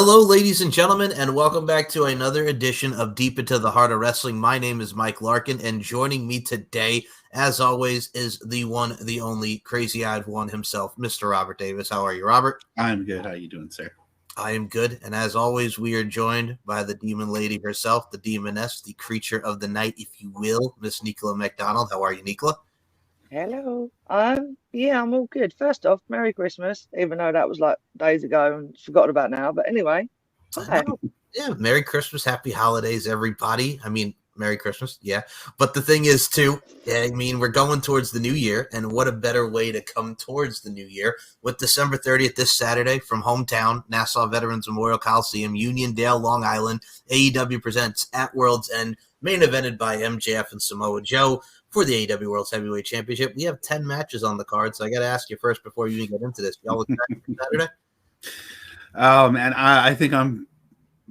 Hello, ladies and gentlemen, and welcome back to another edition of Deep Into the Heart of Wrestling. My name is Mike Larkin, and joining me today, as always, is the one, the only, crazy-eyed one himself, Mr. Robert Davis. How are you, Robert? I'm good. How you doing, sir? I am good, and as always, we are joined by the demon lady herself, the demoness, the creature of the night, if you will, Miss Nicola McDonald. How are you, Nicola? Hello. I'm all good. First off, Merry Christmas, even though that was like days ago and forgotten about now. But anyway, hi. Yeah, Merry Christmas, Happy Holidays, everybody. I mean, Merry Christmas, yeah. But the thing is, too, we're going towards the new year, and what a better way to come towards the new year with December 30th this Saturday from hometown, Nassau Veterans Memorial Coliseum, Uniondale, Long Island. AEW presents At World's End, main evented by MJF and Samoa Joe for the AEW World's Heavyweight Championship. We have 10 matches on the card, so I got to ask you first before you even get into this. Y'all excited for Saturday? Oh, man, I think I'm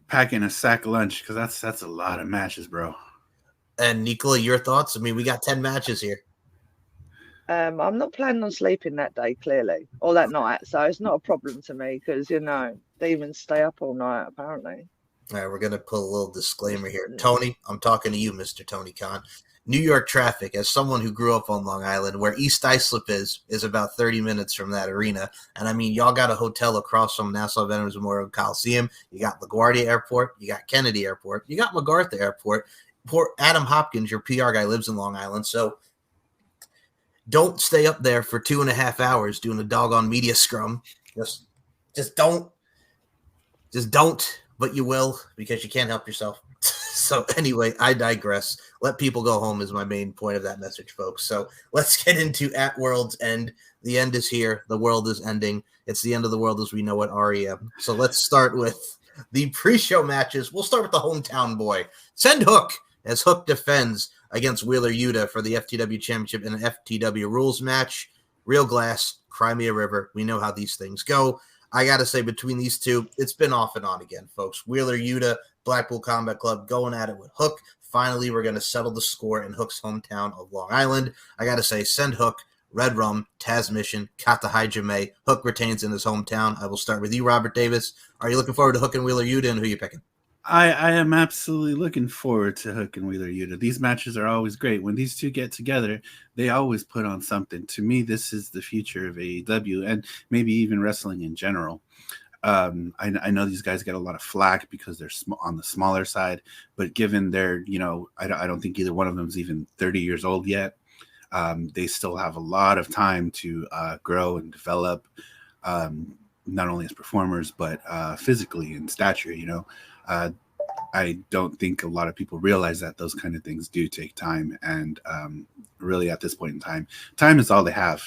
packing a sack lunch because that's a lot of matches, bro. And Nicola, your thoughts? I mean, we got 10 matches here. I'm not planning on sleeping that day, clearly, or that night, so it's not a problem to me because, demons stay up all night, apparently. All right, we're going to put a little disclaimer here. Tony, I'm talking to you, Mr. Tony Khan. New York traffic, as someone who grew up on Long Island, where East Islip is about 30 minutes from that arena. And I mean, y'all got a hotel across from Nassau Veterans Memorial Coliseum. You got LaGuardia Airport. You got Kennedy Airport. You got MacArthur Airport. Poor Adam Hopkins, your PR guy, lives in Long Island. So don't stay up there for 2.5 hours doing a doggone media scrum. Just don't. Just don't, but you will because you can't help yourself. So anyway, I digress. Let people go home is my main point of that message, folks. So let's get into At World's End. The end is here. The world is ending. It's the end of the world as we know it, REM. So let's start with the pre-show matches. We'll start with the hometown boy. Send Hook as Hook defends against Wheeler Yuta for the FTW Championship in an FTW Rules match. Real Glass, Crimea River. We know how these things go. I got to say, between these two, it's been off and on again, folks. Wheeler Yuta, Blackpool Combat Club going at it with Hook. Finally, we're going to settle the score in Hook's hometown of Long Island. I got to say, send Hook, Red Rum, Taz Mission, Kata Hijime. Hook retains in his hometown. I will start with you, Robert Davis. Are you looking forward to Hook and Wheeler Yuta, and who are you picking? I am absolutely looking forward to Hook and Wheeler Yuta. These matches are always great. When these two get together, they always put on something. To me, this is the future of AEW and maybe even wrestling in general. I know these guys get a lot of flack because they're on the smaller side, but given their, I don't think either one of them is even 30 years old yet. They still have a lot of time to grow and develop, not only as performers, but physically in stature, I don't think a lot of people realize that those kind of things do take time. And really at this point in time is all they have.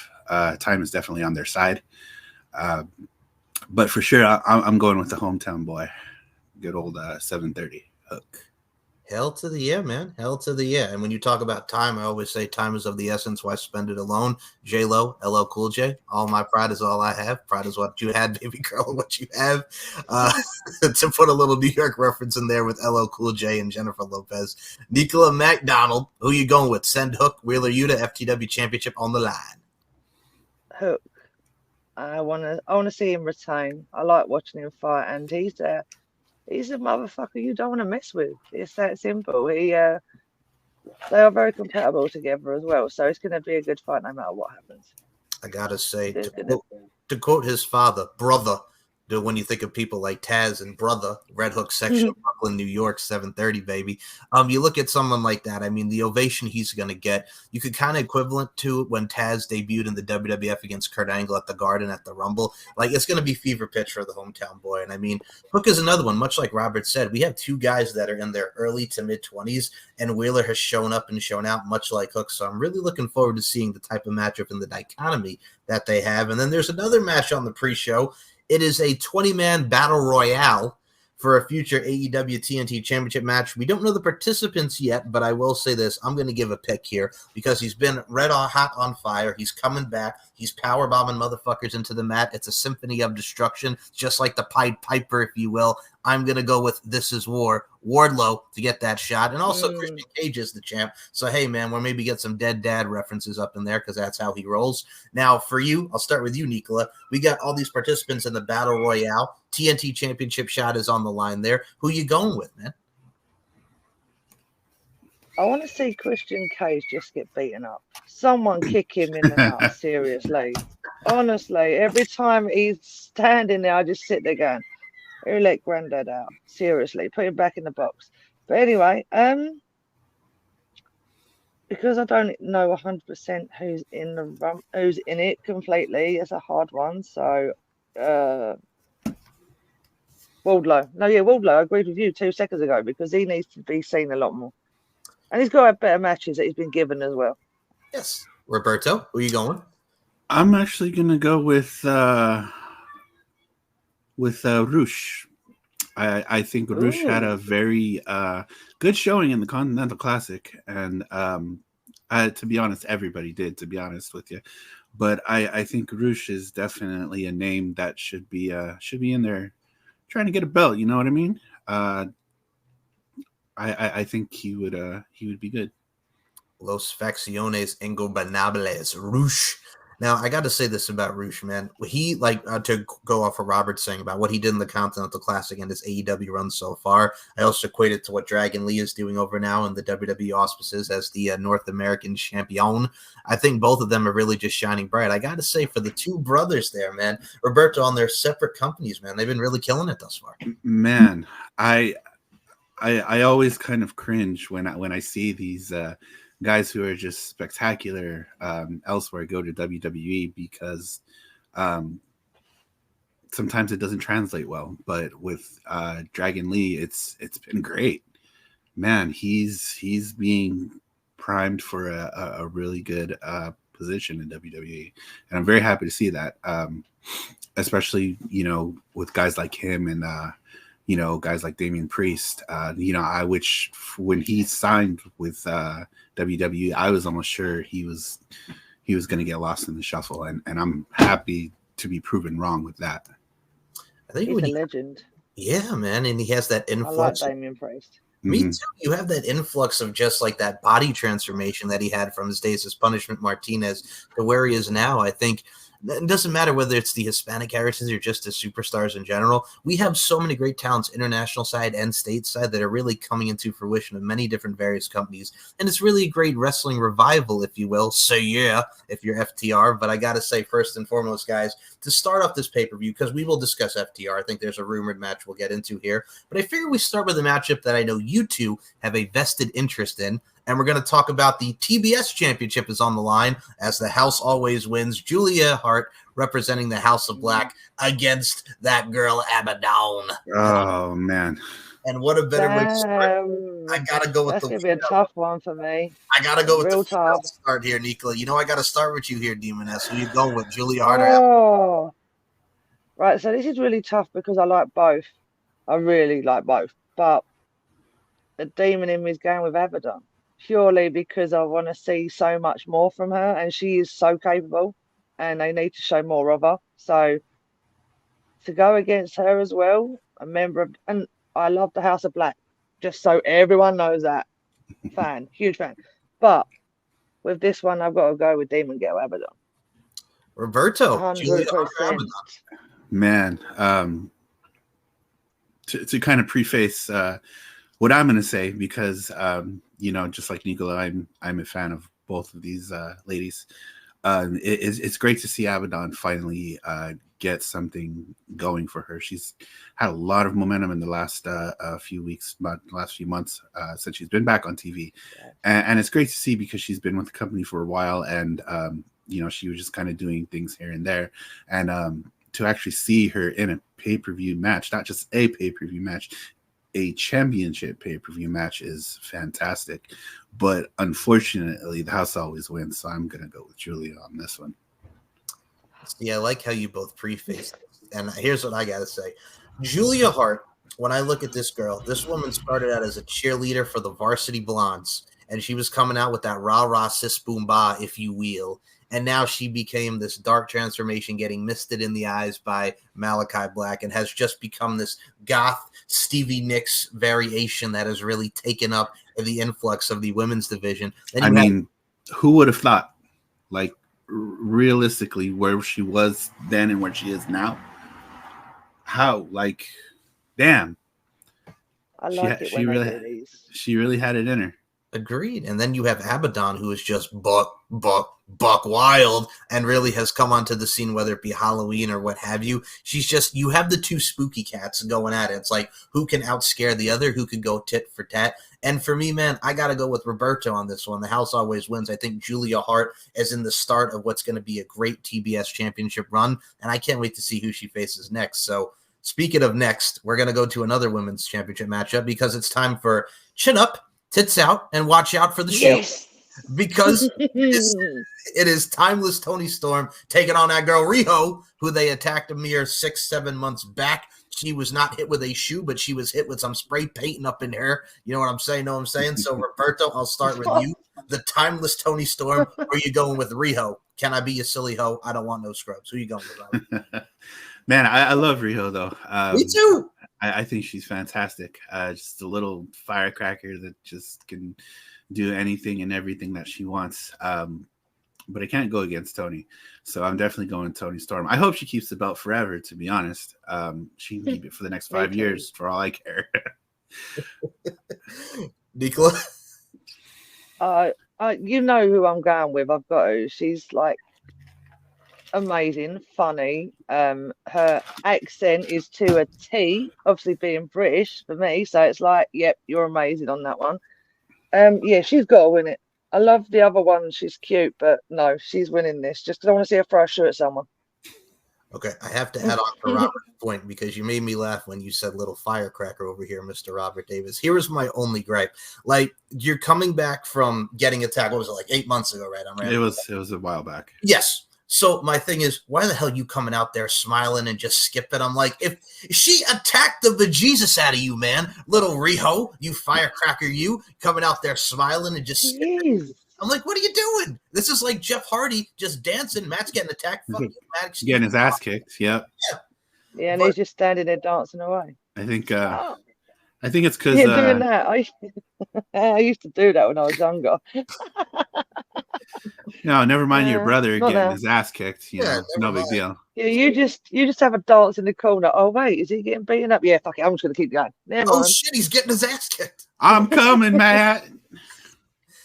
Time is definitely on their side. But for sure, I'm going with the hometown boy. Good old 7:30 Hook. Hell to the yeah, man. Hell to the yeah. And when you talk about time, I always say time is of the essence. Why spend it alone? J-Lo, LL Cool J. All my pride is all I have. Pride is what you had, baby girl, what you have. To put a little New York reference in there with LL Cool J and Jennifer Lopez. Nicola McDonald, who you going with? Send Hook, Wheeler Yuta, FTW Championship on the line. Hook. I wanna see him retain. I like watching him fight, and he's a motherfucker you don't want to mess with. It's that simple. They are very compatible together as well, so it's going to be a good fight no matter what happens. I gotta say, to quote his father, brother. When you think of people like Taz and Brother, Red Hook section of Brooklyn, New York, 7:30, baby. You look at someone like that. I mean, the ovation he's going to get, you could kind of equivalent to when Taz debuted in the WWF against Kurt Angle at the Garden at the Rumble. Like, it's going to be fever pitch for the hometown boy. And I mean, Hook is another one. Much like Robert said, we have two guys that are in their early to mid 20s, and Wheeler has shown up and shown out much like Hook. So I'm really looking forward to seeing the type of matchup and the dichotomy that they have. And then there's another match on the pre-show. It is a 20-man battle royale for a future AEW TNT Championship match. We don't know the participants yet, but I will say this. I'm going to give a pick here because he's been red hot on fire. He's coming back. He's powerbombing motherfuckers into the mat. It's a symphony of destruction, just like the Pied Piper, if you will. I'm going to go with This Is War, Wardlow to get that shot. And also Christian Cage is the champ. So, hey, man, we'll maybe get some Dead Dad references up in there because that's how he rolls. Now, for you, I'll start with you, Nicola. We got all these participants in the Battle Royale. TNT Championship shot is on the line there. Who you going with, man? I want to see Christian Cage just get beaten up. Someone kick him in the nuts, seriously. Honestly, every time he's standing there, I just sit there going, who let Grandad out? Seriously, put him back in the box. But anyway, because I don't know 100% who's in it completely, it's a hard one. So, Wardlow. No, yeah, Wardlow. I agreed with you 2 seconds ago because he needs to be seen a lot more. And he's got to have better matches that he's been given as well. Yes. Roberto, who are you going? I'm actually going to go with Rush. I think Rush had a very good showing in the Continental Classic. And to be honest, everybody did, to be honest with you. But I think Rush is definitely a name that should be in there trying to get a belt. You know what I mean? I think he would be good. Los Facciones Ingobernables, Rush. Now, I got to say this about Rush, man. He, to go off what Robert's saying about what he did in the Continental Classic and his AEW run so far, I also equate it to what Dragon Lee is doing over now in the WWE auspices as the North American champion. I think both of them are really just shining bright. I got to say, for the two brothers there, man, Roberto, on their separate companies, man, they've been really killing it thus far. Man, I always kind of cringe when I see these guys who are just spectacular elsewhere go to WWE because sometimes it doesn't translate well. But with Dragon Lee, it's been great. Man, he's being primed for a really good position in WWE, and I'm very happy to see that. Especially with guys like him and guys like Damian Priest. Which when he signed with WWE, I was almost sure he was going to get lost in the shuffle, and I'm happy to be proven wrong with that. I think he's a legend. Yeah, man, and he has that influx. I like Damian Priest. Me too. You have that influx of just like that body transformation that he had from his days as Punishment Martinez to where he is now. I think it doesn't matter whether it's the Hispanic heritage or just the superstars in general. We have so many great talents, international side and stateside, that are really coming into fruition of many different various companies. And it's really a great wrestling revival, if you will. So yeah, if you're FTR. But I got to say, first and foremost, guys, to start off this pay-per-view, because we will discuss FTR. I think there's a rumored match we'll get into here. But I figure we start with a matchup that I know you two have a vested interest in. And we're going to talk about the TBS Championship is on the line as the house always wins. Julia Hart representing the House of Black against that girl Abaddon. Oh, man. And what a better way to start. I got to go with that's going to be a tough one for me. I got to go with Real the tough start here, Nicola. I got to start with you here, Demoness. Who you going with, Julia Hart or Abaddon? Right, so this is really tough because I like both. I really like both. But the demon in me is going with Abaddon. Purely because I want to see so much more from her, and she is so capable, and they need to show more of her. So to go against her as well, a member of, and I love the House of Black, just so everyone knows that. Huge fan. But with this one, I've got to go with Demon Girl Abaddon. Roberto, 100%. Man, to kind of preface what I'm going to say, because just like Nicola, I'm a fan of both of these ladies. It's great to see Abaddon finally get something going for her. She's had a lot of momentum in the last few weeks, about the last few months since she's been back on TV, and it's great to see because she's been with the company for a while, and she was just kind of doing things here and there, and to actually see her in a pay-per-view match, not just a pay-per-view match, a championship pay-per-view match, is fantastic. But unfortunately, the house always wins, so I'm gonna go with Julia on this one. Yeah, I like how you both preface, and here's what I gotta say. Julia Hart, when I look at this girl, this woman started out as a cheerleader for the Varsity Blondes, and she was coming out with that rah-rah sis boom bah, if you will. and now she became this dark transformation, getting misted in the eyes by Malachi Black, and has just become this goth Stevie Nicks variation that has really taken up the influx of the women's division. And who would have thought, like, realistically, where she was then and where she is now? How, like, damn. I like it when they do these. She really had it in her. Agreed. And then you have Abaddon, who is just buck wild and really has come onto the scene, whether it be Halloween or what have you. She's just, you have the two spooky cats going at it. It's like, who can outscare the other? Who could go tit for tat? And for me, man, I got to go with Roberto on this one. The house always wins. I think Julia Hart is in the start of what's going to be a great TBS championship run, and I can't wait to see who she faces next. So speaking of next, we're going to go to another women's championship matchup because it's time for Chin Up, Tits Out, and Watch Out for the Shoe. Yes. Because it is Timeless Tony Storm taking on that girl Riho, who they attacked a mere 6-7 months back. She was not hit with a shoe, but she was hit with some spray painting up in her. You know what I'm saying? Know what I'm saying? So, Roberto, I'll start with you. The Timeless Tony Storm, or are you going with Riho? Can I be a silly hoe? I don't want no scrubs. Who are you going with? Man, I love Riho, though. Me too. I think she's fantastic. Just a little firecracker that just can do anything and everything that she wants. But I can't go against Tony. So I'm definitely going Tony Storm. I hope she keeps the belt forever, to be honest. She can keep it for the next 5 years for all I care. Nicola? You know who I'm going with. I've got her. She's like amazing, funny. Her accent is to a T, obviously being British for me. So it's like, yep, you're amazing on that one. Yeah, she's got to win it. I love the other one. She's cute, but no, she's winning this just because I want to see her throw a shoe at someone. Okay, I have to add on to Robert's point because you made me laugh when you said little firecracker over here, Mr. Robert Davis. Here is my only gripe. Like, you're coming back from getting attacked, what was it, like 8 months ago, right? It was a while back. Yes. So my thing is, why the hell are you coming out there smiling and just skipping? I'm like, if she attacked the bejesus out of you, man, little Riho, you firecracker, you coming out there smiling and just skipping. I'm like, what are you doing? This is like Jeff Hardy just dancing. Matt's getting attacked. Fuck you, Matt. Getting his ass kicked. Yep. Yeah, and he's just standing there dancing away. I think it's because doing that. I used to do that when I was younger. No, never mind your brother getting his ass kicked. You know, it's no big deal. Yeah, you just have a dance in the corner. Oh wait, is he getting beaten up? Yeah, fuck it, I'm just gonna keep going. Never mind. Shit, he's getting his ass kicked. I'm coming, Matt.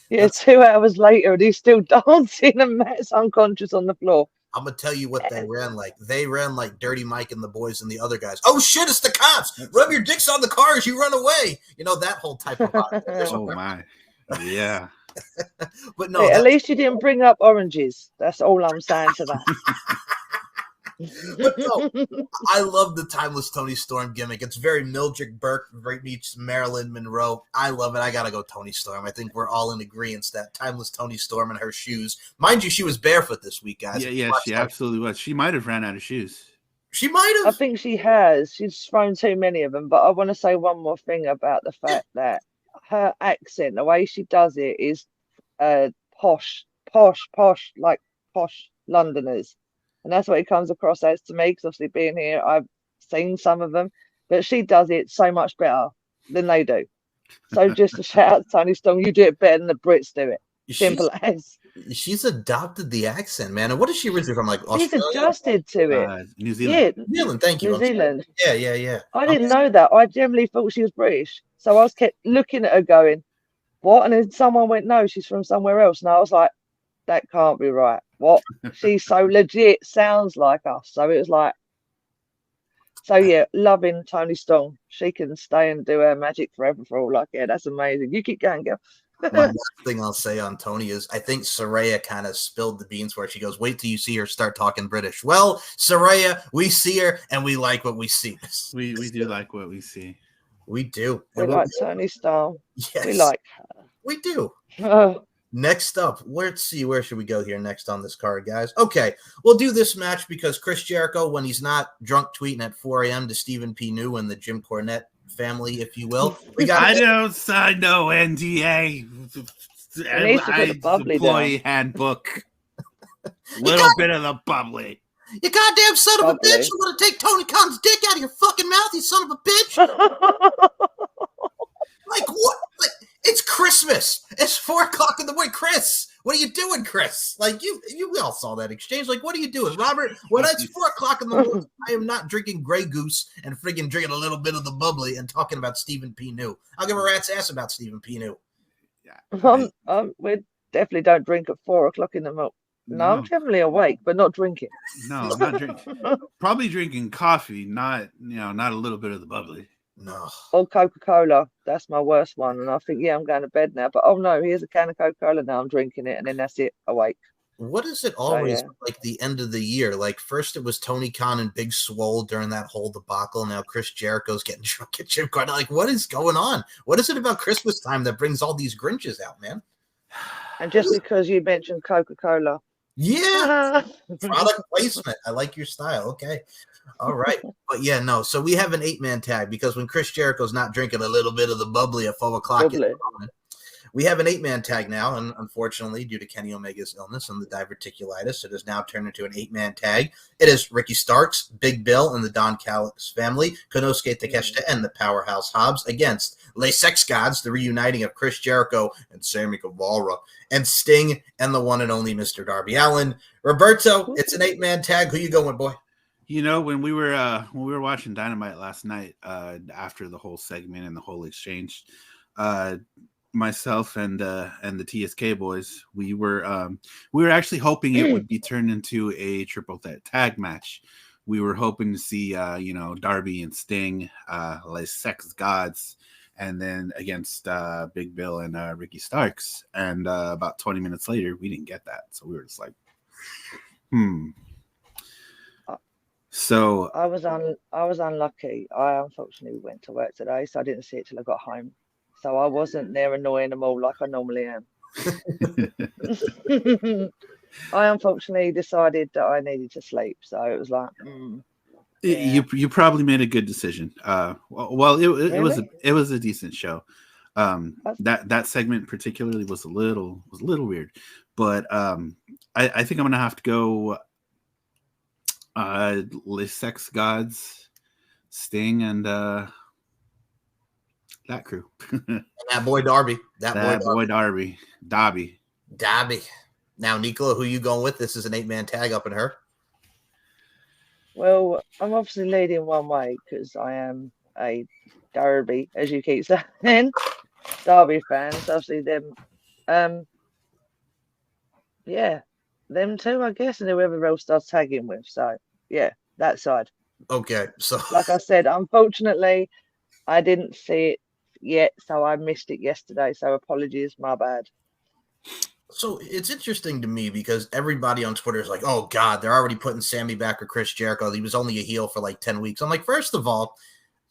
Yeah, 2 hours later, and he's still dancing, and Matt's unconscious on the floor. I'm gonna tell you what they ran like. They ran like Dirty Mike and the boys and the other guys. Oh shit, it's the cops! Rub your dicks on the car as you run away. You know, that whole type of vibe. Oh my, yeah. But no, hey, at least you didn't bring up oranges. That's all I'm saying to that. But no, I love the Timeless Tony Storm gimmick. It's very Mildred Burke meets Marilyn Monroe. I love it. I gotta go Tony Storm. I think we're all in agreement that Timeless Tony Storm and her shoes. Mind you, she was barefoot this week, guys. Yeah, she absolutely was. She might have ran out of shoes. She might have. I think she has. She's thrown too many of them. But I want to say one more thing about the fact that her accent, the way she does it, is posh, like posh Londoners. And that's what it comes across as to me, because obviously being here, I've seen some of them, but she does it so much better than they do. So just a shout out to Tony Storm, you do it better than the Brits do it. Simple as. She's adopted the accent, man. And what is she originally from? Like Australia? She's adjusted to it. New Zealand. Yeah, New Zealand, thank you. New Zealand. Yeah. I didn't know that. I generally thought she was British. So I was kept looking at her going, what? And then someone went, no, she's from somewhere else. And I was like, that can't be right. What? She's so legit, sounds like us. So it was like, so yeah, loving Tony Storm. She can stay and do her magic forever for all I care. That's amazing. You keep going, girl. One last thing I'll say on Tony is I think Saraya kind of spilled the beans where she goes, wait till you see her start talking British. Well, Saraya, we see her and we like what we see. We do like what we see. We do. We like Tony Storm. Yes. We like her. We do. Next up, let's see, where should we go here next on this card, guys? Okay, we'll do this match because Chris Jericho, when he's not drunk tweeting at 4 a.m. to Stephen P. New and the Jim Cornette family, if you will. I don't sign no NDA. Employee handbook. Little bit of the bubbly. You goddamn son of a Bubbly. bitch! You want to take Tony Khan's dick out of your fucking mouth, you son of a bitch! Like what? Like it's Christmas. It's 4:00 in the morning, Chris. What are you doing, Chris? Like we all saw that exchange. Like, what are you doing, Robert? When it's 4:00 in the morning, I am not drinking Grey Goose and friggin' drinking a little bit of the bubbly and talking about Stephen P. New. I'll give a rat's ass about Stephen P. New. Yeah, We definitely don't drink at 4:00 in the morning. No, I'm definitely awake, but not drinking. No, not drinking. Probably drinking coffee, not a little bit of the bubbly. No. Or Coca-Cola. That's my worst one. And I think, yeah, I'm going to bed now. But oh no, here's a can of Coca-Cola now. I'm drinking it, and then that's it. Awake. What is it always yeah. like the end of the year? Like first it was Tony Khan and Big Swole during that whole debacle. Now Chris Jericho's getting drunk at Jim Carter. Like, what is going on? What is it about Christmas time that brings all these Grinches out, man? And just because you mentioned Coca-Cola. Yeah. Product placement. I like your style. Okay. All right. But yeah, no. So we have an 8-man tag because when Chris Jericho's not drinking a little bit of the bubbly at 4:00 in the morning, we have an 8-man tag now, and unfortunately, due to Kenny Omega's illness and the diverticulitis, it has now turned into an 8-man tag. It is Ricky Starks, Big Bill, and the Don Callis family, Konosuke Takeshita, and the Powerhouse Hobbs against Les Sex Gods, the reuniting of Chris Jericho and Sammy Guevara, and Sting, and the one and only Mr. Darby Allin. Roberto, it's an 8-man tag. Who you going with, boy? When we were watching Dynamite last night, after the whole segment and the whole exchange, myself and the TSK boys, we were actually hoping it would be turned into a triple threat tag match. We were hoping to see Darby and Sting, Les Sex Gods, and then against Big Bill and Ricky Starks. And about 20 minutes later, we didn't get that, so we were just like, So I was unlucky. I unfortunately went to work today, so I didn't see it till I got home. So I wasn't there annoying them all like I normally am. I unfortunately decided that I needed to sleep, so it was like, yeah. You probably made a good decision. Well, it Really? was a decent show. That segment particularly was a little weird, but I think I'm gonna have to go Les Sex Gods, Sting, and that crew. That boy Darby. That boy Darby. Darby. Now, Nicola, who you going with? This is an 8-man tag up in her. Well, I'm obviously leading one way because I am a Derby, as you keep saying, Derby fan. So obviously them, yeah, them two, I guess, and whoever else does tagging with. So yeah, that side. Okay, so Like I said, unfortunately, I didn't see it yet, so I missed it yesterday. So apologies, my bad. So it's interesting to me because everybody on Twitter is like, oh, God, they're already putting Sammy back with Chris Jericho. He was only a heel for like 10 weeks. I'm like, first of all,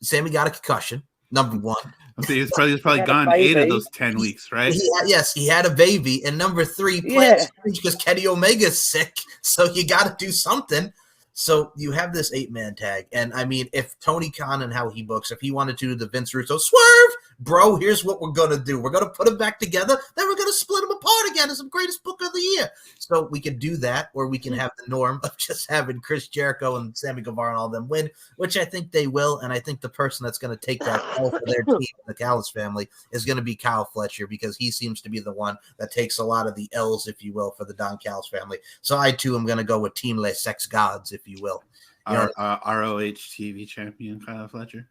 Sammy got a concussion, number one. He was probably gone 8 of those 10 weeks, right? Yes, he had a baby. And number 3, because Kenny Omega's sick, so you got to do something. So you have this 8-man tag. And, I mean, if Tony Khan and how he books, if he wanted to do the Vince Russo, swerve, bro, here's what we're going to do. We're going to put them back together. Then we're going to split them apart again as the greatest book of the year. So we can do that, or we can have the norm of just having Chris Jericho and Sammy Guevara and all them win, which I think they will. And I think the person that's going to take that L for their team, the Callis family, is going to be Kyle Fletcher, because he seems to be the one that takes a lot of the L's, if you will, for the Don Callis family. So I, too, am going to go with Team Les Sex Gods, if you will. Our ROH TV champion, Kyle Fletcher.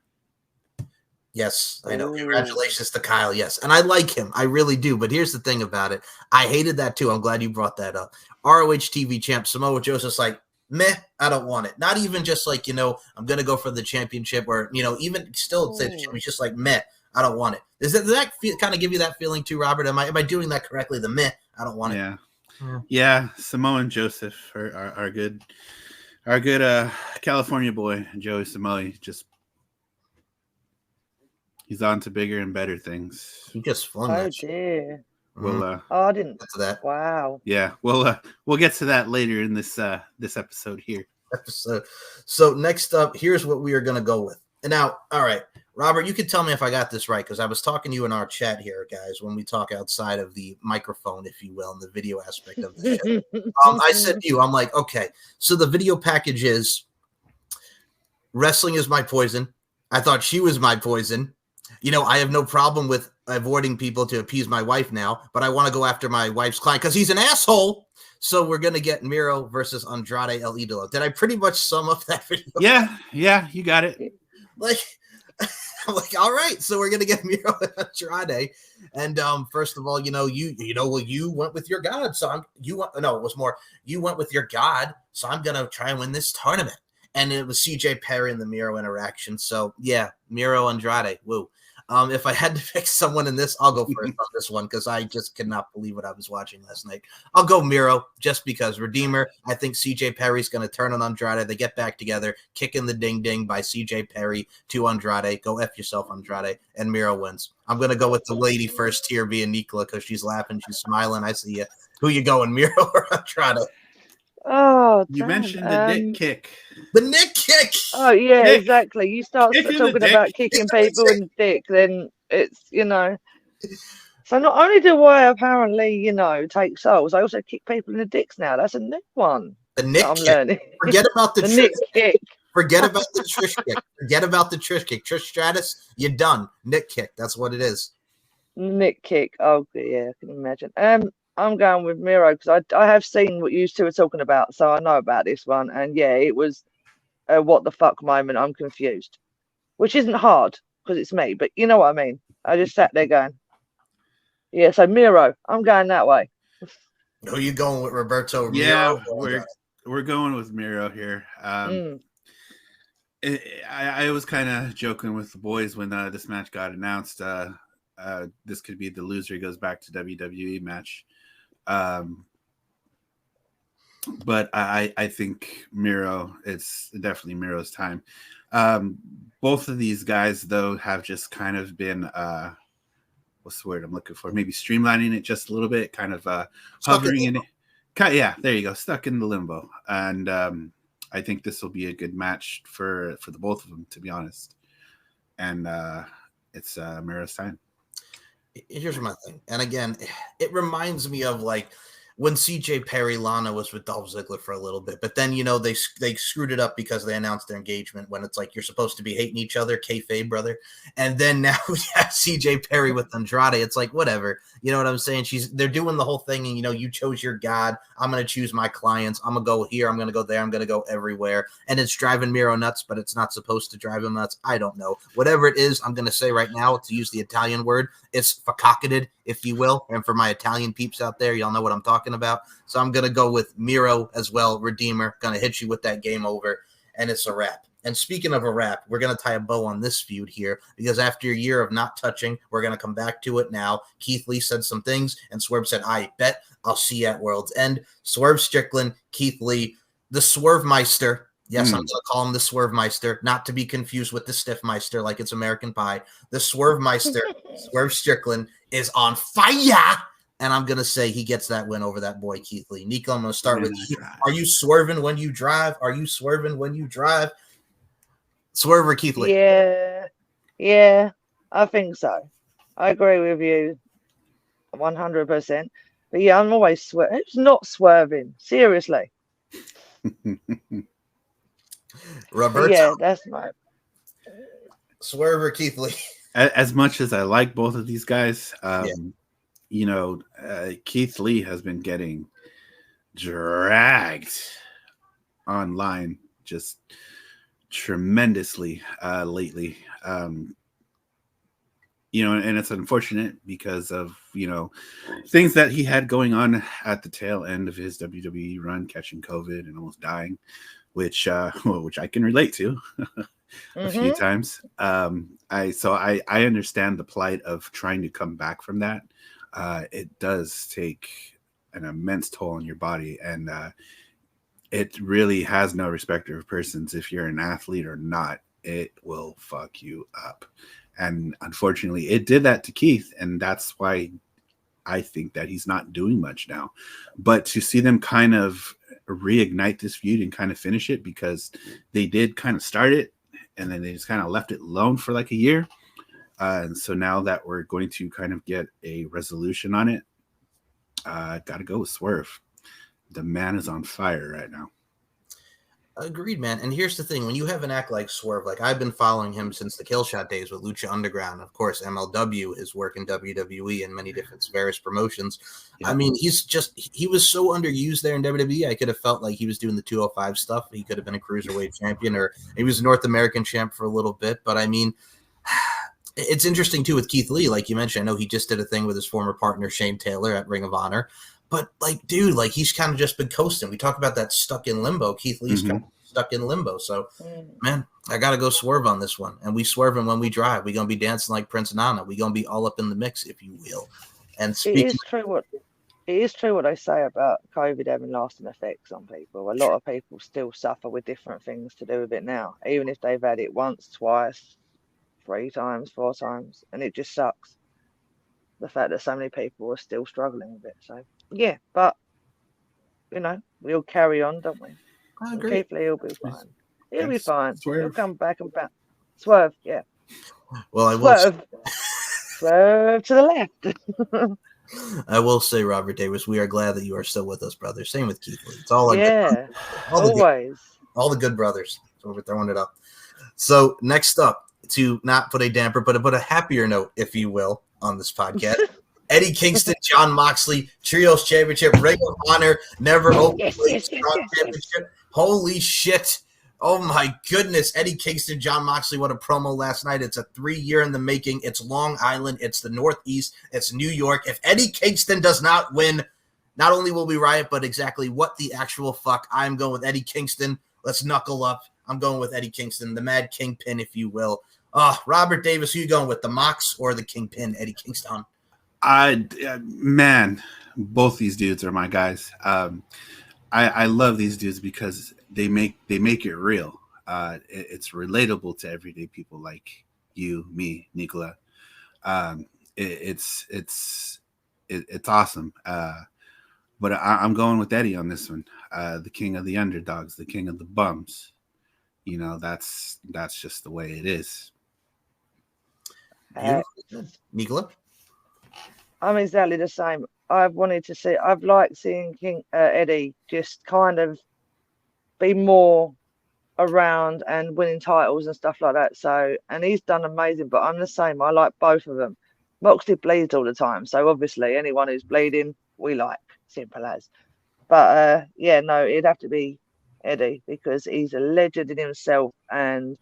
Yes, I know. Congratulations to Kyle. Yes. And I like him. I really do. But here's the thing about it. I hated that too. I'm glad you brought that up. ROH TV champ Samoa Joe's just like, meh, I don't want it. Not even just like, I'm going to go for the championship, or, even still say the championship, just like, meh, I don't want it. Does that kind of give you that feeling too, Robert? Am I doing that correctly? The meh, I don't want it. Yeah. Samoa and Joseph are good. Our good California boy, Joey Samoa, he's on to bigger and better things. He just flung that shit. Dear. I didn't. Get to that. Wow. Yeah, we'll get to that later in this episode here. So next up, here's what we are going to go with. And now, all right, Robert, you can tell me if I got this right, because I was talking to you in our chat here, guys, when we talk outside of the microphone, if you will, and the video aspect of the show. I said to you, I'm like, okay, so the video package is wrestling is my poison. I thought she was my poison. I have no problem with avoiding people to appease my wife now, but I want to go after my wife's client because he's an asshole. So we're going to get Miro versus Andrade El Idolo. Did I pretty much sum up that video? Yeah, you got it. Like, I'm like, all right, so we're gonna get Miro and Andrade, and first of all, you went with your God, so you went with your God, so I'm gonna try and win this tournament, and it was CJ Perry and the Miro interaction, so yeah, Miro Andrade, woo. If I had to pick someone in this, I'll go first on this one because I just could not believe what I was watching last night. I'll go Miro just because Redeemer. I think CJ Perry's going to turn on Andrade. They get back together, kick in the ding ding by CJ Perry to Andrade. Go F yourself, Andrade, and Miro wins. I'm going to go with the lady first here being Nicola because she's laughing, she's smiling. I see you. Who you going, Miro or Andrade? Oh, you mentioned the Nick kick. The Nick kick. Oh yeah, Nick. exactly. You start talking about kicking people in the dick, then it's So not only do I apparently take souls, I also kick people in the dicks now. That's a new one. The Nick I'm kick. learning. Forget about the Nick kick. Forget about the Trish kick. Forget about the Trish kick. Trish Stratus, you're done. Nick kick. That's what it is. Nick kick. Oh yeah, I can imagine. I'm going with Miro because I have seen what you two are talking about, so I know about this one. And yeah, it was a what the fuck moment. I'm confused, which isn't hard because it's me, but you know what I mean. I just sat there going, yeah. So Miro, I'm going that way. Who are you going with, Roberto? Yeah, we're going with Miro here. I was kind of joking with the boys when this match got announced. This could be the loser goes back to WWE match. But I think Miro, it's definitely Miro's time. Both of these guys, though, have just kind of been, what's the word I'm looking for? Maybe streamlining it just a little bit, kind of hovering in it. Yeah, there you go. Stuck in the limbo. And I think this will be a good match for the both of them, to be honest. And it's Miro's time. Here's my thing. And again, it reminds me of like when CJ Perry Lana was with Dolph Ziggler for a little bit, but then, they screwed it up because they announced their engagement when it's like, you're supposed to be hating each other, kayfabe, brother. And then now we have CJ Perry with Andrade. It's like, whatever, you know what I'm saying? They're doing the whole thing. And, you chose your God. I'm going to choose my clients. I'm going to go here. I'm going to go there. I'm going to go everywhere. And it's driving Miro nuts, but it's not supposed to drive him nuts. I don't know. Whatever it is, I'm going to say right now, to use the Italian word, it's facocketed, if you will. And for my Italian peeps out there, y'all know what I'm talking about. So I'm going to go with Miro as well, Redeemer. Going to hit you with that game over, and it's a wrap. And speaking of a wrap, we're going to tie a bow on this feud here because after a year of not touching, we're going to come back to it now. Keith Lee said some things, and Swerve said, I bet I'll see you at World's End. Swerve Strickland, Keith Lee, the Swerve Meister. Yes, I'm going to call him the Swerve Meister, not to be confused with the Stiff Meister like it's American Pie. The Swerve Meister, Swerve Strickland, is on fire, and I'm going to say he gets that win over that boy Keith Lee. Nico, I'm going to start with you. Are you swerving when you drive? Are you swerving when you drive? Swerve or Keith Lee? Yeah, I think so. I agree with you 100%. But yeah, I'm always swerving. Who's not swerving? Seriously. Roberto. Yeah, that's my Swerve or Keith Lee. As much as I like both of these guys, Keith Lee has been getting dragged online just tremendously lately. And it's unfortunate because of, things that he had going on at the tail end of his WWE run, catching COVID and almost dying, which I can relate to a few times. I understand the plight of trying to come back from that. It does take an immense toll on your body, and it really has no respecter of persons. If you're an athlete or not, it will fuck you up. And unfortunately, it did that to Keith, and that's why I think that he's not doing much now. But to see them kind of reignite this feud and kind of finish it, because they did kind of start it and then they just kind of left it alone for like a year. And so now that we're going to kind of get a resolution on it, got to go with Swerve. The man is on fire right now. Agreed, man. And here's the thing: when you have an act like Swerve, like I've been following him since the Killshot days with Lucha Underground, of course, MLW, his work in WWE and many different various promotions. Yeah. I mean, he was so underused there in WWE. I could have felt like he was doing the 205 stuff. He could have been a cruiserweight champion, or he was a North American champ for a little bit. But I mean, it's interesting too with Keith Lee, like you mentioned. I know he just did a thing with his former partner Shane Taylor at Ring of Honor. But, like, dude, like, he's kind of just been coasting. We talk about that stuck in limbo. Keith Lee's kind of stuck in limbo. So, man, I got to go Swerve on this one. And we swerving when we drive. We're going to be dancing like Prince Nana. We're going to be all up in the mix, if you will. And it is true what they say about COVID having lasting effects on people. A lot of people still suffer with different things to do with it now, even if they've had it once, twice, 3 times, 4 times. And it just sucks. The fact that so many people are still struggling with it. So, yeah, but, you know, we'll carry on, don't we? I agree. Keith Lee will be fine. He'll be fine. Swerve. He'll come back and back. Swerve, yeah. Well, Swerve to the left. I will say, Robert Davis, we are glad that you are still with us, brother. Same with Keith Lee. It's all always. All the good brothers. So we're throwing it up. So next up, to not put a damper, but to put a happier note, if you will, on this podcast. Eddie Kingston, Jon Moxley, Trios Championship, Ring of Honor, never open championship. Holy shit. Oh my goodness. Eddie Kingston, Jon Moxley, what a promo last night. It's a 3-year in the making. It's Long Island. It's the Northeast. It's New York. If Eddie Kingston does not win, not only will we riot, but exactly what the actual fuck. I'm going with Eddie Kingston. Let's knuckle up. I'm going with Eddie Kingston, the Mad Kingpin, if you will. Robert Davis, who you going with, the Mox or the Kingpin, Eddie Kingston? Man, both these dudes are my guys. I love these dudes because they make it real. It's relatable to everyday people like you, me, Nicola. It's awesome. But I'm going with Eddie on this one. The king of the underdogs, the king of the bums. You know, that's just the way it is. Nicola? I'm exactly the same. I've liked seeing Eddie just kind of be more around and winning titles and stuff like that. So, and he's done amazing, but I'm the same. I like both of them. Moxley bleeds all the time. So obviously anyone who's bleeding, we like, simple as. But it'd have to be Eddie because he's a legend in himself and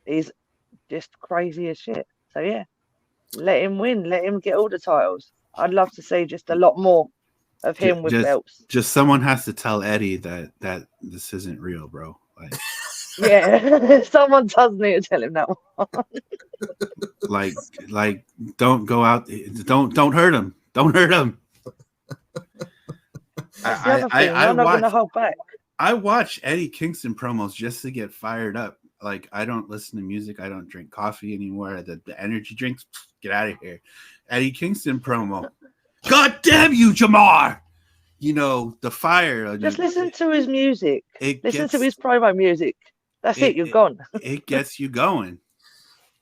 he's just crazy as shit. So yeah, let him win. Let him get all the titles. I'd love to see just a lot more of him with belts. Just someone has to tell Eddie that this isn't real, bro. Like, yeah, someone does need to tell him that one. like, don't go out. Don't hurt him. Don't hurt him. I'm not going to hold back. I watch Eddie Kingston promos just to get fired up. Like, I don't listen to music. I don't drink coffee anymore. The energy drinks, get out of here. Eddie Kingston promo. God damn you, Jamar! You know, the fire. Just listen to his music. Listen to his promo music. That's it. You're gone. It gets you going.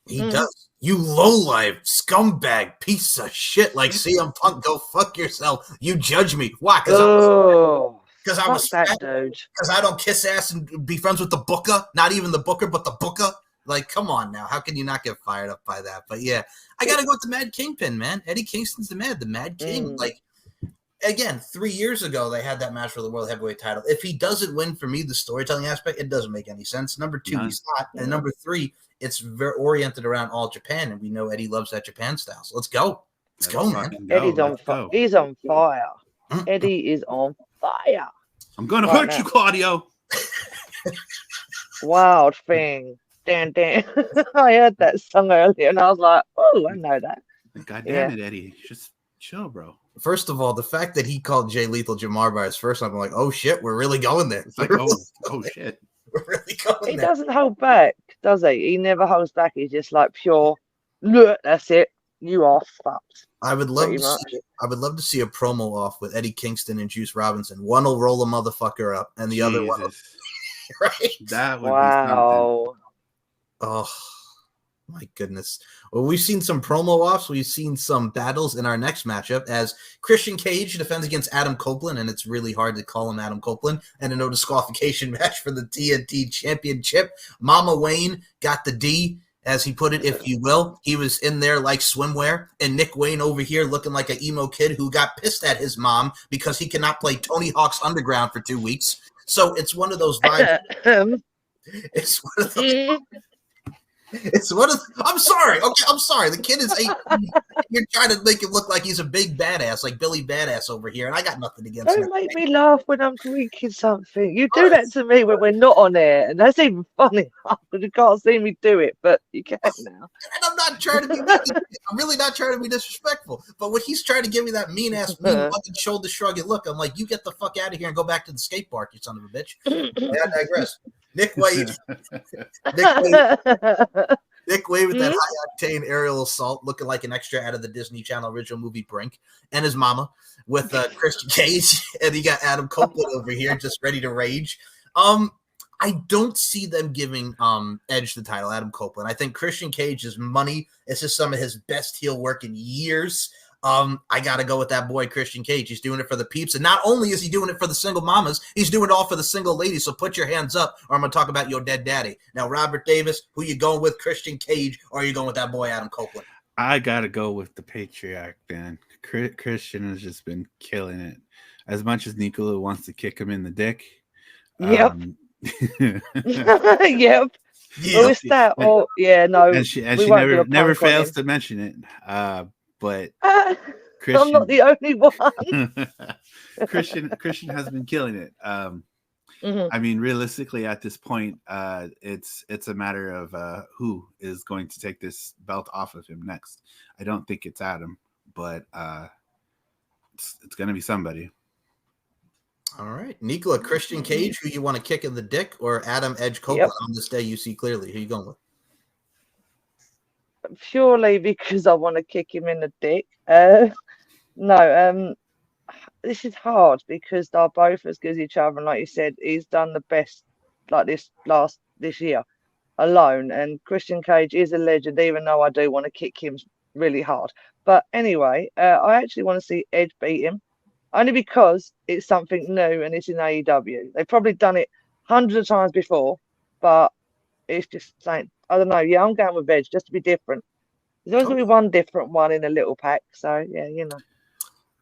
He does. You lowlife, scumbag, piece of shit like CM Punk. Go fuck yourself. You judge me. Why? Because I was fat, because I don't kiss ass and be friends with the Booker. Not even the Booker, but the Booker. Like, come on now. How can you not get fired up by that? But yeah, I got to go with the Mad Kingpin, man. Eddie Kingston's the Mad King. Like, again, 3 years ago, they had that match for the World Heavyweight title. If he doesn't win, for me, the storytelling aspect, it doesn't make any sense. Number 2, he's not. And number 3, it's very oriented around all Japan, and we know Eddie loves that Japan style. So let's go. Let's go, man. Eddie's on fire. He's on fire. Eddie is on fire. I'm going to hurt you, Claudio. Wild thing. Dan. I heard that song earlier, and I was like, oh, I know that. God damn it, Eddie. Just chill, bro. First of all, the fact that he called Jay Lethal Jamar by his first name, I'm like, oh, shit, we're really going there. It's like, oh, shit. We're really going there. He doesn't hold back, does he? He never holds back. He's just like pure, look, that's it. You are fucked. I would love to see a promo off with Eddie Kingston and Juice Robinson. One will roll a motherfucker up, and the other one, right? That would be something. Oh, my goodness. Well, we've seen some promo offs. We've seen some battles in our next matchup as Christian Cage defends against Adam Copeland, and it's really hard to call him Adam Copeland, and a no disqualification match for the TNT Championship. Mama Wayne got the D, as he put it, if you will. He was in there like swimwear, and Nick Wayne over here looking like an emo kid who got pissed at his mom because he cannot play Tony Hawk's Underground for 2 weeks. So it's one of those vibes. It's one of those. It's one of. I'm sorry. Okay, I'm sorry. The kid is 18. You're trying to make him look like he's a big badass, like Billy Badass over here, and I got nothing against him. Don't make me laugh when I'm drinking something. You do that to me when we're not on air, and that's even funny. You can't see me do it, but you can now. And I'm not trying to be. I'm really not trying to be disrespectful. But when he's trying to give me that mean shoulder shrug, look, I'm like, you get the fuck out of here and go back to the skate park, you son of a bitch. I digress. Nick Wade. Nick Wade with that high-octane aerial assault looking like an extra out of the Disney Channel original movie Brink, and his mama with Christian Cage, and you got Adam Copeland over here just ready to rage. I don't see them giving Edge the title, Adam Copeland. I think Christian Cage's money. This is some of his best heel work in years. I got to go with that boy, Christian Cage. He's doing it for the peeps. And not only is he doing it for the single mamas, he's doing it all for the single ladies. So put your hands up or I'm going to talk about your dead daddy. Now, Robert Davis, who you going with, Christian Cage, or are you going with that boy, Adam Copeland? I got to go with the patriarch, man. Christian has just been killing it. As much as Nicola wants to kick him in the dick. Yep. Yep. Oh, it's that. Oh, yeah, no. And she never fails to mention it. But Christian, I'm not the only one. Christian has been killing it. I mean, realistically, at this point, it's a matter of who is going to take this belt off of him next. I don't think it's Adam, but it's going to be somebody. All right, Nicola, Christian Cage, who you want to kick in the dick, or Adam Edge Copeland on this day you see clearly? Who are you going with? Purely because I want to kick him in the dick. This is hard because they're both as good as each other, and like you said, he's done the best like this year alone. And Christian Cage is a legend, even though I do want to kick him really hard. But anyway, I actually want to see Edge beat him, only because it's something new and it's in AEW. They've probably done it hundreds of times before, but it's just saying, I don't know. Yeah, I'm going with Edge just to be different. There's always going to be one different one in a little pack. So, yeah, you know.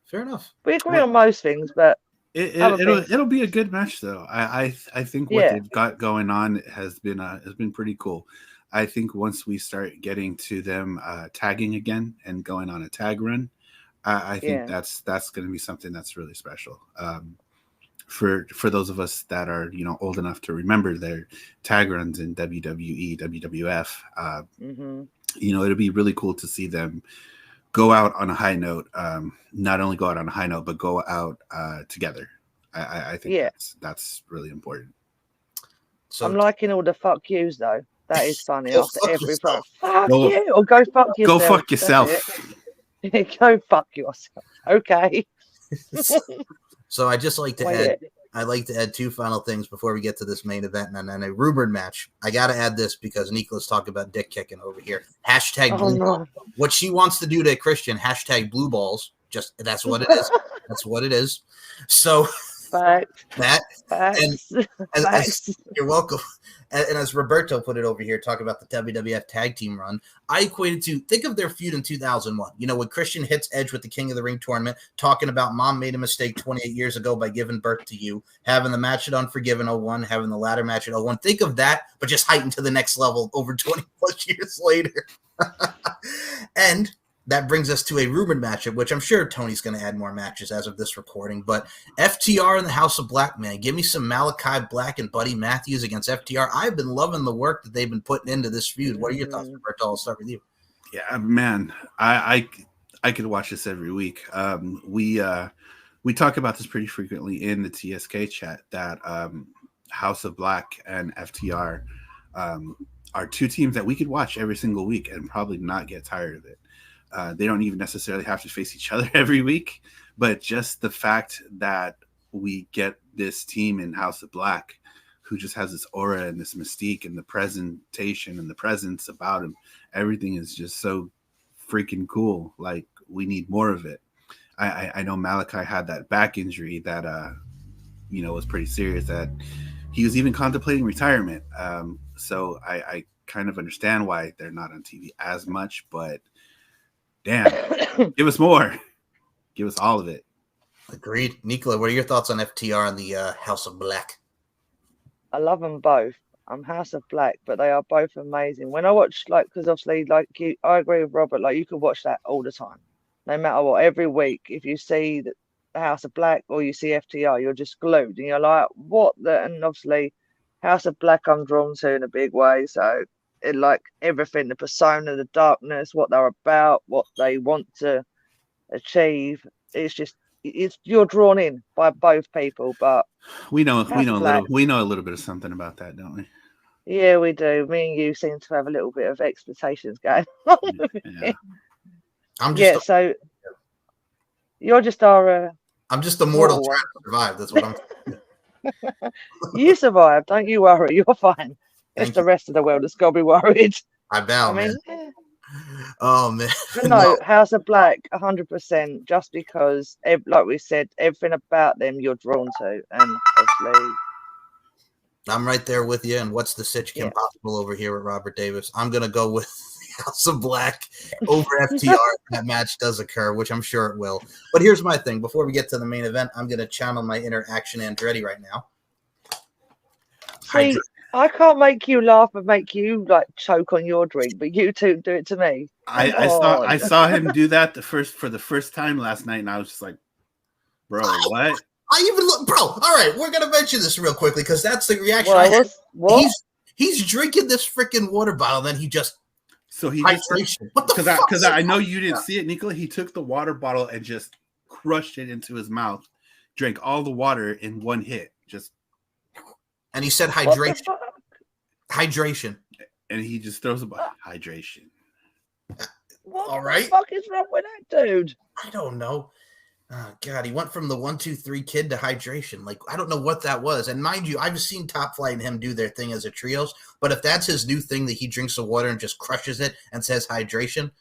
Fair enough. We agree on most things, but it'll be a good match, though. I think what they've got going on has been pretty cool. I think once we start getting to them tagging again and going on a tag run, I think that's going to be something that's really special. For those of us that are old enough to remember their tag runs in WWE, WWF, it'll be really cool to see them go out on a high note. Not only go out on a high note, but go out together. I think that's really important. So I'm liking all the fuck yous though. That is funny. After every fuck you, or go fuck yourself. Go fuck yourself. Go fuck yourself. Okay. So I just like to add. I like to add two final things before we get to this main event and a rumored match. I got to add this because Nicolas talked about dick kicking over here. Hashtag blue balls. What she wants to do to Christian. Hashtag blue balls. Just that's what it is. That's what it is. So Facts. You're welcome. And as Roberto put it over here, talking about the WWF tag team run, I equated to think of their feud in 2001. When Christian hits Edge with the King of the Ring tournament, talking about mom made a mistake 28 years ago by giving birth to you, having the match at Unforgiven 01, having the ladder match at 01. Think of that, but just heightened to the next level over 20 plus years later. And that brings us to a rumored matchup, which I'm sure Tony's going to add more matches as of this recording. But FTR in the House of Black, man. Give me some Malachi Black and Buddy Matthews against FTR. I've been loving the work that they've been putting into this feud. What are your thoughts, Roberto? I'll start with you. Yeah, man. I could watch this every week. We talk about this pretty frequently in the TSK chat that House of Black and FTR are two teams that we could watch every single week and probably not get tired of it. They don't even necessarily have to face each other every week, but just the fact that we get this team in House of Black who just has this aura and this mystique and the presentation and the presence about him. Everything is just so freaking cool. Like, we need more of it. I know Malachi had that back injury that was pretty serious, that he was even contemplating retirement. So I kind of understand why they're not on TV as much, but damn, give us more. Give us all of it. Agreed. Nicola, what are your thoughts on FTR and the House of Black? I love them both. I'm House of Black, but they are both amazing. When I watch, because obviously, I agree with Robert, you could watch that all the time. No matter what, every week, if you see the House of Black or you see FTR, you're just glued and you're like, what the? And obviously, House of Black, I'm drawn to in a big way. So, everything, the persona, the darkness, what they're about, what they want to achieve, you're drawn in by both people. But we know a little bit of something about that, don't we? Yeah, we do. Me and you seem to have a little bit of expectations going on. Yeah. So you're just our. I'm just the mortal trying to survive. That's what I'm. You survive, don't you worry. You're fine. It's the rest of the world that's got to be worried. I bow, man. Yeah. Oh man. But no, House of Black, 100%. Just because, like we said, everything about them you're drawn to, and obviously. I'm right there with you. And what's the sitch possible over here with Robert Davis? I'm going to go with House of Black over FTR if that match does occur, which I'm sure it will. But here's my thing. Before we get to the main event, I'm going to channel my inner Action Andretti right now. See, I can't make you laugh and make you choke on your drink, but you two do it to me. I saw him do that for the first time last night, and I was just like, bro, what? I even look, bro. All right, we're gonna mention this real quickly because that's the reaction I had. What? He's drinking this freaking water bottle, then he just hydration. What the fuck? Because I know you didn't see it, Nicola. He took the water bottle and just crushed it into his mouth, drank all the water in one hit, and he said hydration. Hydration. And he just throws about hydration. What the fuck is wrong with that dude? I don't know. Oh, God, he went from the 1, 2, 3 kid to hydration. I don't know what that was. And mind you, I've seen Top Flight and him do their thing as a trios. But if that's his new thing, that he drinks the water and just crushes it and says hydration,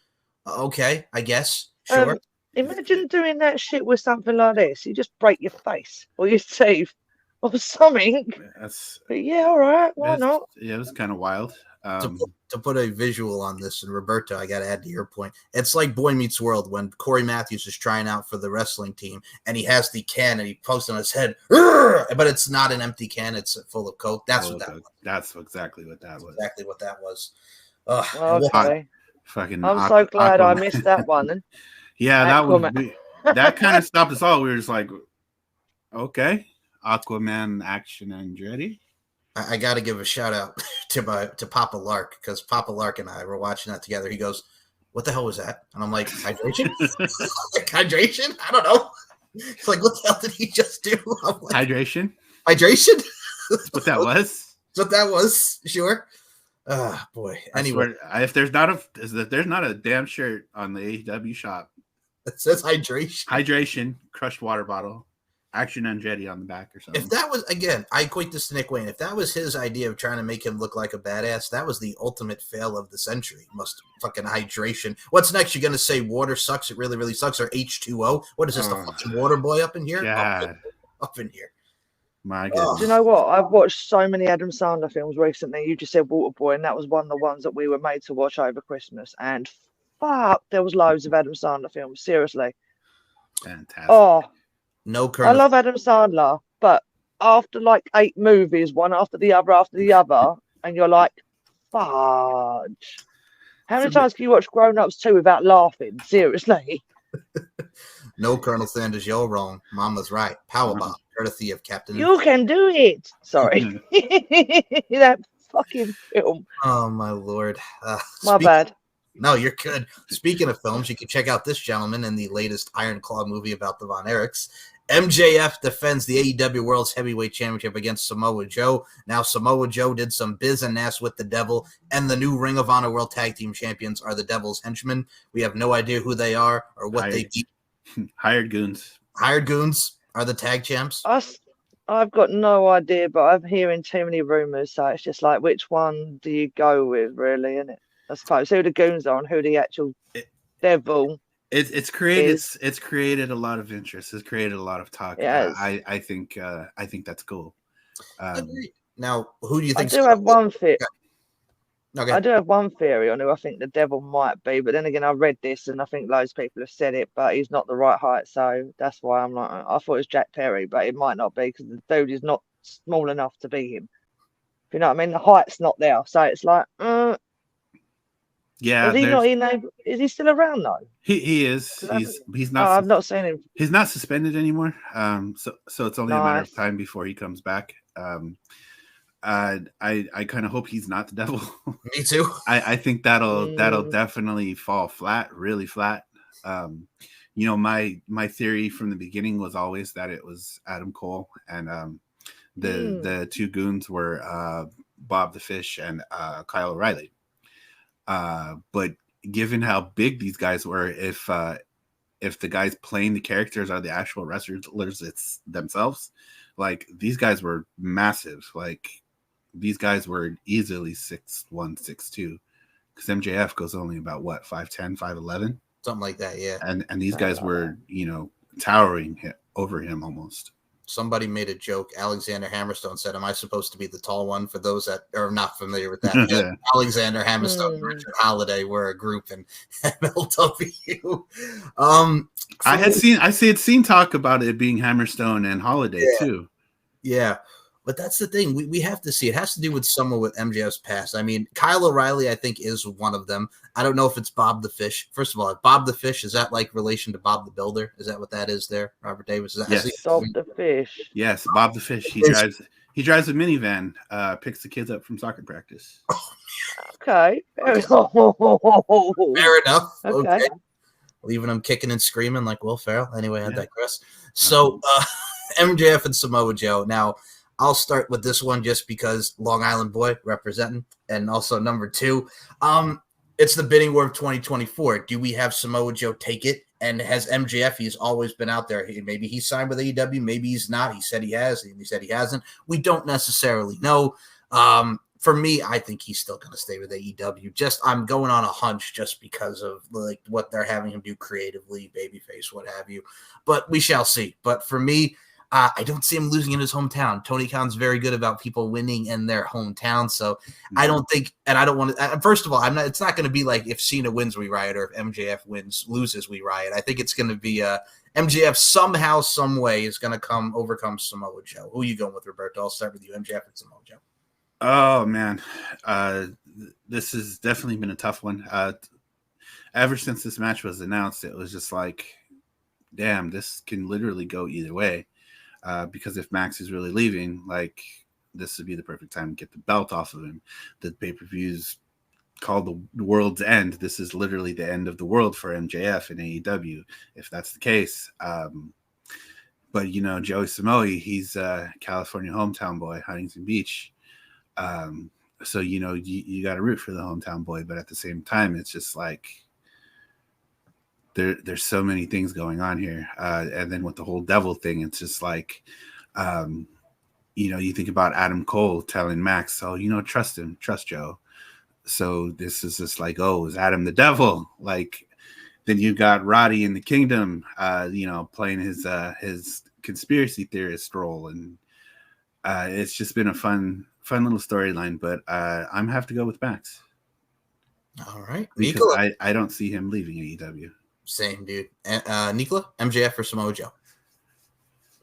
okay, I guess. Sure. Imagine doing that shit with something like this. You just break your face or your teeth or something. But yeah, all right. Why not? Yeah, it was kind of wild. To put a visual on this, and Roberto, I got to add to your point. It's like Boy Meets World when Corey Matthews is trying out for the wrestling team, and he has the can and he posts on his head, but it's not an empty can; it's full of Coke. That's what that was. That's exactly what that was. Exactly what that was. Okay. Fucking. I'm so glad I missed that one. Yeah, that kind of stopped us all. We were just like, okay, Aquaman Action Andretti. I got to give a shout out to Papa Lark, because Papa Lark and I were watching that together. He goes, "What the hell was that?" And I'm like, "Hydration." Hydration? I don't know. He's like, "What the hell did he just do?" I'm like, Hydration. That's what that was. That's what that was. Sure. Boy. Anyway, if there's not a damn shirt on the AEW shop that says hydration. Hydration, crushed water bottle. Action Andretti on the back or something. If that was, again, I equate this to Nick Wayne. If that was his idea of trying to make him look like a badass, that was the ultimate fail of the century. Fucking hydration. What's next? You're going to say water sucks? It really, really sucks? Or H2O? What is this, the fucking water boy up in here? God. Up in here. My goodness. Do you know what? I've watched so many Adam Sandler films recently. You just said Waterboy, and that was one of the ones that we were made to watch over Christmas. And fuck, there was loads of Adam Sandler films. Seriously. Fantastic. Oh. No, I love Adam Sandler, but after 8 movies, one after the other, and you're like, fudge. How many times can you watch Grown Ups 2 without laughing? Seriously. No, Colonel Sanders, you're wrong. Mama's right. Powerbomb, courtesy of Captain. You can do it. Sorry. That fucking film. Oh, my Lord. My bad. No, you're good. Speaking of films, you can check out this gentleman in the latest Iron Claw movie about the Von Erichs. MJF defends the AEW World's Heavyweight Championship against Samoa Joe. Now, Samoa Joe did some biz and ass with the Devil, and the new Ring of Honor World Tag Team Champions are the Devil's henchmen. We have no idea who they are or what they do. Hired goons. Hired goons are the tag champs. I've got no idea, but I'm hearing too many rumors, so it's just like, which one do you go with, really? Isn't it? I suppose who the goons are and who the actual It, devil it's created is. it's created a lot of interest. It's created a lot of talk. Yes, I think that's cool. Agreed. Now, who do you I think? do have one theory. Okay. I do have one theory on who I think the devil might be, but then again, I read this and I think loads of people have said it, but he's not the right height, so that's why I'm like, I thought it was Jack Perry, but it might not be because the dude is not small enough to be him. You know what I mean? The height's not there, so it's like, Yeah, is he there's not in? Is he still around though? he is. 'Cause He's oh, not I've not seen him. he's not suspended anymore. So it's only a matter of Nice. time before he comes back. I kind of hope he's not the devil. Me too. I think that'll Mm, definitely fall flat, really flat. My theory from the beginning was always that it was Adam Cole, and the two goons were Bob the Fish and Kyle O'Reilly. But given how big these guys were, if the guys playing the characters are the actual wrestlers it's themselves, like these guys were massive. Like these guys were easily 6'1", 6'2", because MJF goes only about what 5'10", 5'11", Something like that. Yeah. and these guys were towering over him almost. Somebody made a joke. Alexander Hammerstone said, "Am I supposed to be the tall one?" For those that are not familiar with that, Alexander Hammerstone and Richard Holiday were a group in MLW. I had seen talk about it being Hammerstone and Holiday too. Yeah. But that's the thing. We have to see. It has to do with someone with MJF's past. I mean, Kyle O'Reilly, I think, is one of them. I don't know if it's Bob the Fish. First of all, Bob the Fish, is that like relation to Bob the Builder? Is that what that is there, Robert Davis? Is that, yes. Bob the Fish. Yes, Bob the Fish. He drives a minivan, picks the kids up from soccer practice. Okay. Fair enough. Okay. Leaving them kicking and screaming like Will Ferrell. Anyway, I digress. So MJF and Samoa Joe. Now, I'll start with this one just because Long Island boy representing, and also number 2. It's the bidding war of 2024. Do we have Samoa Joe take it? And has MJF, he's always been out there. Maybe he's signed with AEW, maybe he's not. He said he has, he said he hasn't. We don't necessarily know. For me, I think he's still going to stay with AEW. I'm going on a hunch just because of like what they're having him do creatively, babyface, what have you. But we shall see. But for me, I don't see him losing in his hometown. Tony Khan's very good about people winning in their hometown. So I don't think, and I don't want to, first of all, it's not going to be like if Cena wins, we riot, or if MJF loses, we riot. I think it's going to be MJF somehow, some way is going to overcome Samoa Joe. Who are you going with, Roberto? I'll start with you, MJF and Samoa Joe. Oh man. This has definitely been a tough one. Ever since this match was announced, it was just like, damn, this can literally go either way. Because if Max is really leaving, like this would be the perfect time to get the belt off of him. The pay-per-view's called the world's end. This is literally the end of the world for MJF and AEW, if that's the case. But Joey Samoa, he's a California hometown boy, Huntington Beach. So you got to root for the hometown boy, but at the same time, it's just like there's so many things going on here. And then with the whole devil thing, it's just like, you think about Adam Cole telling Max, trust him, trust Joe. So this is just like, is Adam the devil? Like, then you got Roddy in the Kingdom, playing his conspiracy theorist role. And it's just been a fun little storyline, but I'm have to go with Max. All right. Because Nicola. I don't see him leaving AEW. Same, dude. Nicola, MJF or Samoa Joe?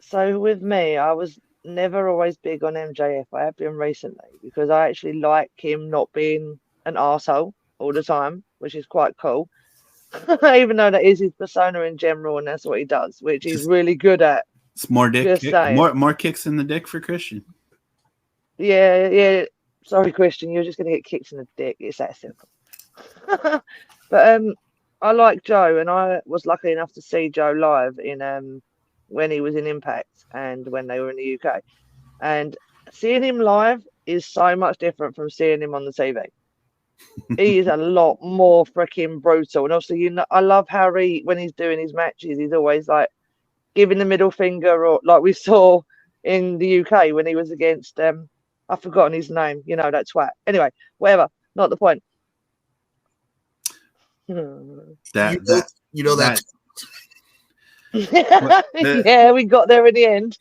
So with me, I was never always big on MJF. I have been recently because I actually like him not being an arsehole all the time, which is quite cool. Even though that is his persona in general, and that's what he does, which he's really good at. It's more dick, more kicks in the dick for Christian. Yeah. Sorry, Christian, you're just gonna get kicked in the dick. It's that simple. But I like Joe, and I was lucky enough to see Joe live in when he was in Impact and when they were in the UK. And seeing him live is so much different from seeing him on the TV. He is a lot more freaking brutal. And also, I love how when he's doing his matches, he's always like giving the middle finger, or like we saw in the UK when he was against I've forgotten his name. You know, that twat. Anyway, whatever. Not the point. That Yeah, we got there in the end.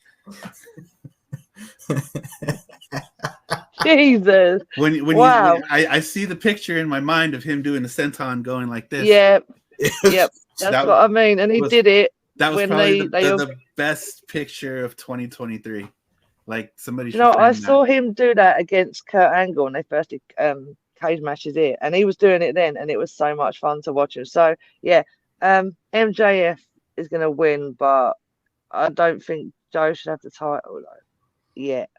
Jesus. When I see the picture in my mind of him doing the senton going like this. Yeah. Yep. That's what I mean. And he did it. That was probably the best picture of 2023. Like somebody. You know, I saw him do that against Kurt Angle when they first did cage matches here, and he was doing it then, and it was so much fun to watch him. So yeah, MJF is gonna win, but I don't think Joe should have the title though yet.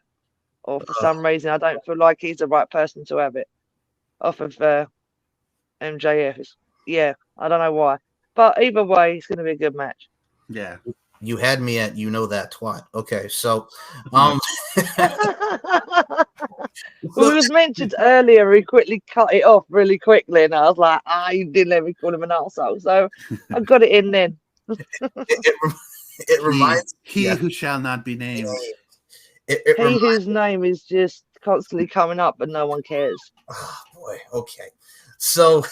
Or for some reason, I don't feel like he's the right person to have it off of MJF. Yeah, I don't know why, but either way, it's gonna be a good match. Yeah. You had me at that twat. Okay, so well, it was mentioned earlier. We quickly cut it off really quickly, and I was like, you didn't let me call him an arsehole, so I got it in then. it reminds he who shall not be named. He whose name is just constantly coming up, but no one cares. Oh boy. Okay, so.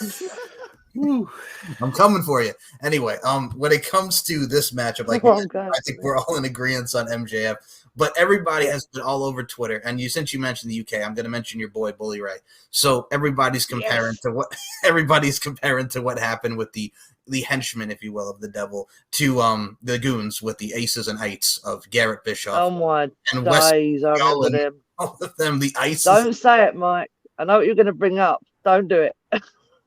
I'm coming for you. Anyway, when it comes to this matchup, like I think we're all in agreement on MJF, but everybody has been all over Twitter. And since you mentioned the UK, I'm going to mention your boy Bully Ray. So everybody's comparing to what happened with the henchmen, if you will, of the devil to the goons with the aces and eights of Garrett Bischoff. Oh my and days, I remember them. All of them, the ices. Don't say it, Mike. I know what you're going to bring up. Don't do it.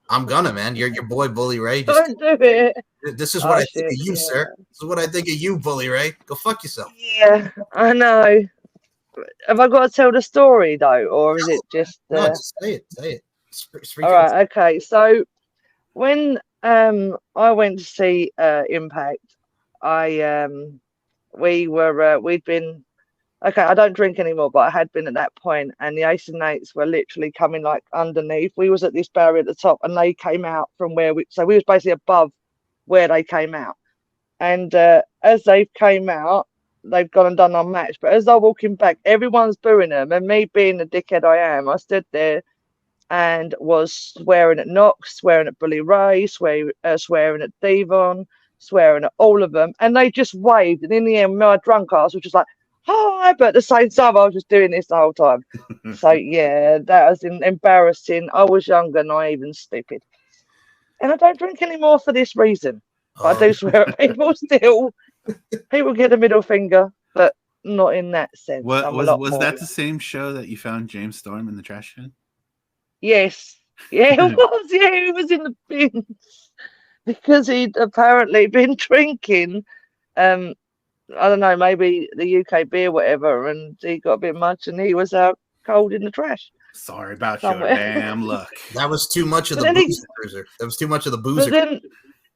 I'm gonna, man. You're your boy, Bully Ray. Don't do it. This is what I think of you, sir. This is what I think of you, Bully Ray. Go fuck yourself. Yeah, I know. Have I got to tell the story though, or is it just? No, just say it. Say it. All right. Okay. So when I went to see Impact, we'd been. Okay, I don't drink anymore, but I had been at that point, and the Ace and Eights were literally coming like underneath. We was at this barrier at the top, and they came out from where we was basically above where they came out. And as they came out, they've gone and done our match. But as they're walking back, everyone's booing them, and me being the dickhead I am, I stood there and was swearing at Knox, swearing at Bully Ray, swearing at Devon, swearing at all of them, and they just waved. And in the end, my drunk ass was just like, hi, but at the same time, I was just doing this the whole time. So, yeah, that was embarrassing. I was younger, naive, and stupid. And I don't drink anymore for this reason. But I do swear at people still. People get a middle finger, but not in that sense. Was that the same show that you found James Storm in the trash can? Yes. Yeah, it was. Yeah, he was in the bins. Because he'd apparently been drinking I don't know, maybe the UK beer, whatever, and he got a bit much, and he was out cold in the trash. Sorry about somewhere. Your damn luck. That was too much of the boozer cruiser. That was too much of the boozer.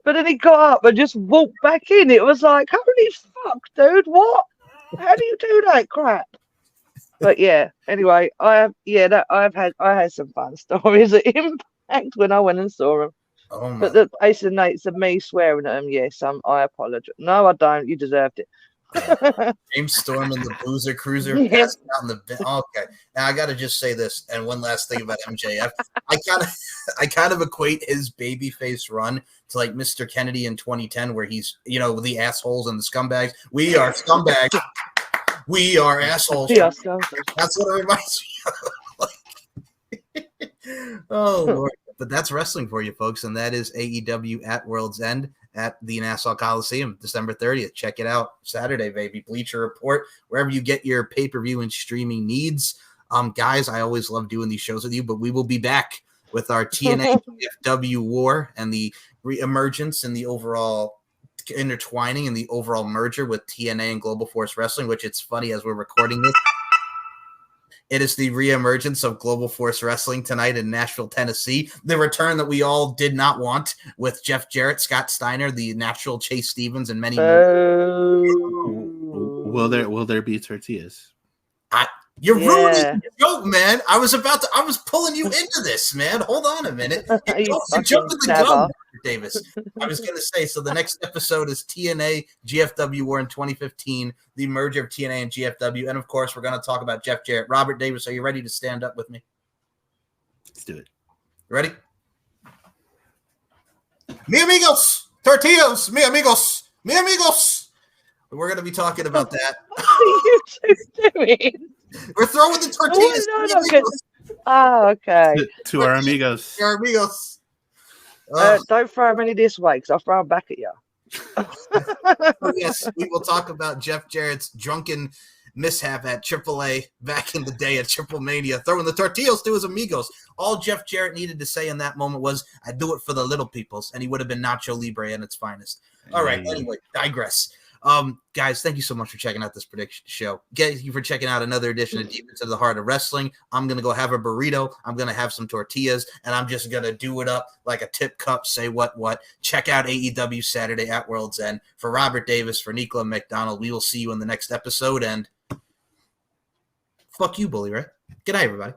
But then he got up and just walked back in. It was like, holy fuck, dude, what? How do you do that crap? But yeah, anyway, I had some fun stories at Impact when I went and saw him. Oh my. But the Ace and Eights of me swearing at them, yes, I apologize. No, I don't. You deserved it. James Storm and the Boozer Cruiser. Yeah. Out in the okay. Now I got to just say this, and one last thing about MJF. I kind of equate his babyface run to like Mr. Kennedy in 2010, where he's the assholes and the scumbags. We are scumbags. We are assholes. Yeah, scumbags. That's what it reminds me of. Oh Lord. But that's wrestling for you, folks, and that is AEW at World's End at the Nassau Coliseum, December 30th. Check it out. Saturday, baby. Bleacher Report, wherever you get your pay-per-view and streaming needs. Guys, I always love doing these shows with you, but we will be back with our TNA FW war and the reemergence and the overall intertwining and the overall merger with TNA and Global Force Wrestling, which it's funny as we're recording this. It is the reemergence of Global Force Wrestling tonight in Nashville, Tennessee. The return that we all did not want with Jeff Jarrett, Scott Steiner, the natural Chase Stevens, and many more. Will there be tortillas? You're ruining the joke, man. I was pulling you into this, man. Hold on a minute. You jumped the gun, Davis. I was going to say, so the next episode is TNA GFW War in 2015, the merger of TNA and GFW. And, of course, we're going to talk about Jeff Jarrett. Robert Davis, are you ready to stand up with me? Let's do it. Ready? Mi amigos, tortillas, mi amigos, mi amigos. We're going to be talking about that. What are you two doing? We're throwing the tortillas. Okay. To our amigos. To our amigos. Don't throw them any this way, because I'll throw them back at you. Yes, we will talk about Jeff Jarrett's drunken mishap at AAA back in the day at Triple Mania, throwing the tortillas to his amigos. All Jeff Jarrett needed to say in that moment was, I do it for the little peoples, and he would have been Nacho Libre in its finest. All right, anyway, digress. Guys, thank you so much for checking out this prediction show. Thank you for checking out another edition of Deep Into the Heart of Wrestling. I'm going to go have a burrito. I'm going to have some tortillas, and I'm just going to do it up like a tip cup, say what. Check out AEW Saturday at World's End. For Robert Davis, for Nicola McDonald, we will see you in the next episode, and fuck you, Bully Ray. Good night, everybody.